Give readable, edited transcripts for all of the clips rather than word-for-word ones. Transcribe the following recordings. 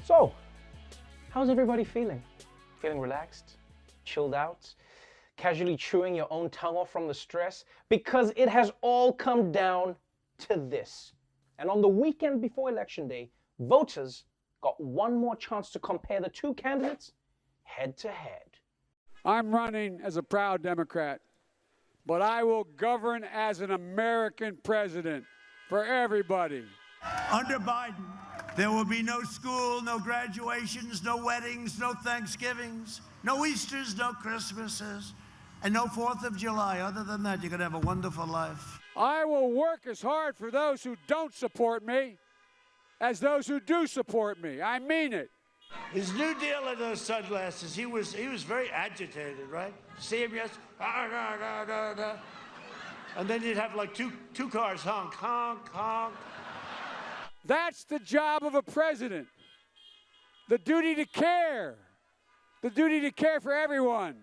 So, how's everybody feeling? Feeling relaxed? Chilled out? Casually chewing your own tongue off from the stress? Because it has all come down to this. And on the weekend before Election Day, voters got one more chance to compare the two candidates head to head. I'm running as a proud Democrat, but I will govern as an American president for everybody. Under Biden, there will be no school, no graduations, no weddings, no Thanksgivings, no Easters, no Christmases, and no 4th of July. Other than that, you're going to have a wonderful life. I will work as hard for those who don't support me as those who do support me. I mean it. His new deal in those sunglasses, he was very agitated, right? See him, yes? And then you'd have like two cars honk, honk, honk. That's the job of a president. The duty to care. The duty to care for everyone.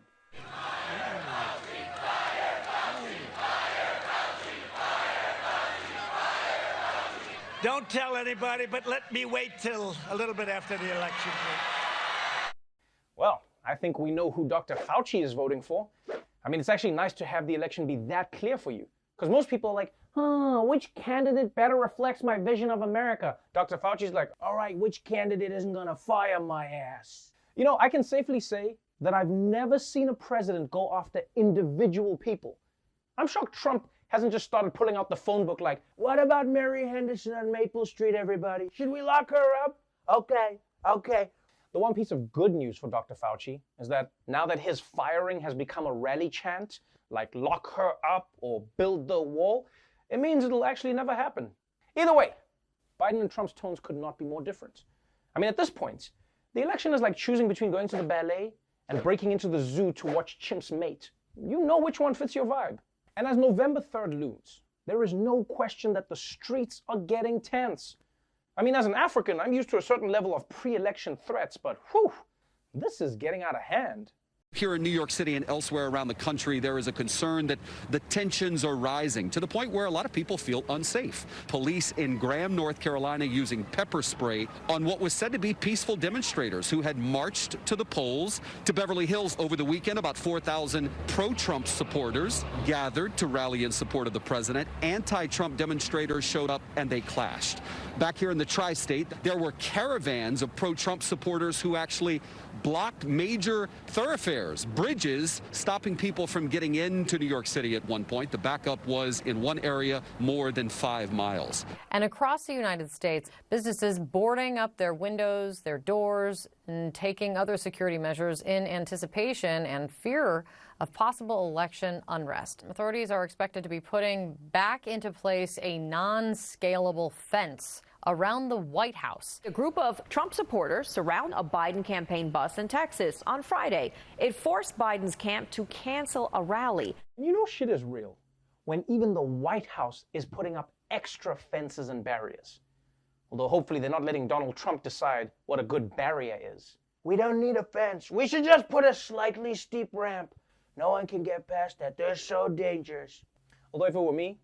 Don't tell anybody, but let me wait till a little bit after the election. Well, I think we know who Dr. Fauci is voting for. I mean, it's actually nice to have the election be that clear for you. Because most people are like, which candidate better reflects my vision of America? Dr. Fauci's like, all right, which candidate isn't going to fire my ass? You know, I can safely say that I've never seen a president go after individual people. I'm shocked Trump hasn't just started pulling out the phone book like, what about Mary Henderson on Maple Street, everybody? Should we lock her up? Okay. The one piece of good news for Dr. Fauci is that now that his firing has become a rally chant, like lock her up or build the wall, it means it'll actually never happen. Either way, Biden and Trump's tones could not be more different. I mean, at this point, the election is like choosing between going to the ballet and breaking into the zoo to watch chimps mate. You know which one fits your vibe. And as November 3rd looms, there is no question that the streets are getting tense. I mean, as an African, I'm used to a certain level of pre-election threats, but whew, this is getting out of hand. Here in New York City and elsewhere around the country, there is a concern that the tensions are rising to the point where a lot of people feel unsafe. Police in Graham, North Carolina, using pepper spray on what was said to be peaceful demonstrators who had marched to the polls. To Beverly Hills over the weekend, about 4,000 pro-Trump supporters gathered to rally in support of the president. Anti-Trump demonstrators showed up and they clashed. Back here in the tri-state, there were caravans of pro-Trump supporters who actually blocked major thoroughfares, bridges, stopping people from getting into New York City at one point. The backup was in one area more than 5 miles. And across the United States, businesses boarding up their windows, their doors, and taking other security measures in anticipation and fear of possible election unrest. Authorities are expected to be putting back into place a non-scalable fence around the White House. A group of Trump supporters surround a Biden campaign bus in Texas on Friday. It forced Biden's camp to cancel a rally. You know shit is real when even the White House is putting up extra fences and barriers. Although hopefully they're not letting Donald Trump decide what a good barrier is. We don't need a fence. We should just put a slightly steep ramp. No one can get past that. They're so dangerous. Although if it were me,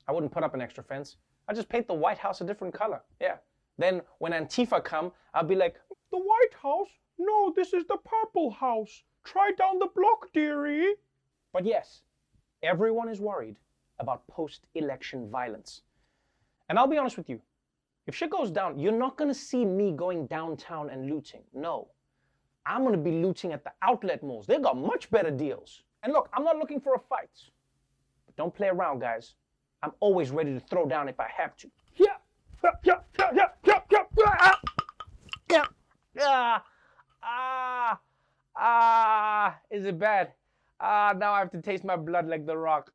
I wouldn't put up an extra fence. I'd just paint the White House a different color. Yeah. Then when Antifa come, I'll be like, the White House? No, this is the purple house. Try down the block, dearie. But yes, everyone is worried about post-election violence. And I'll be honest with you. If shit goes down, you're not going to see me going downtown and looting. No. I'm going to be looting at the outlet malls. They've got much better deals. And look, I'm not looking for a fight. But don't play around, guys. I'm always ready to throw down if I have to. Is it bad? Now I have to taste my blood like The Rock.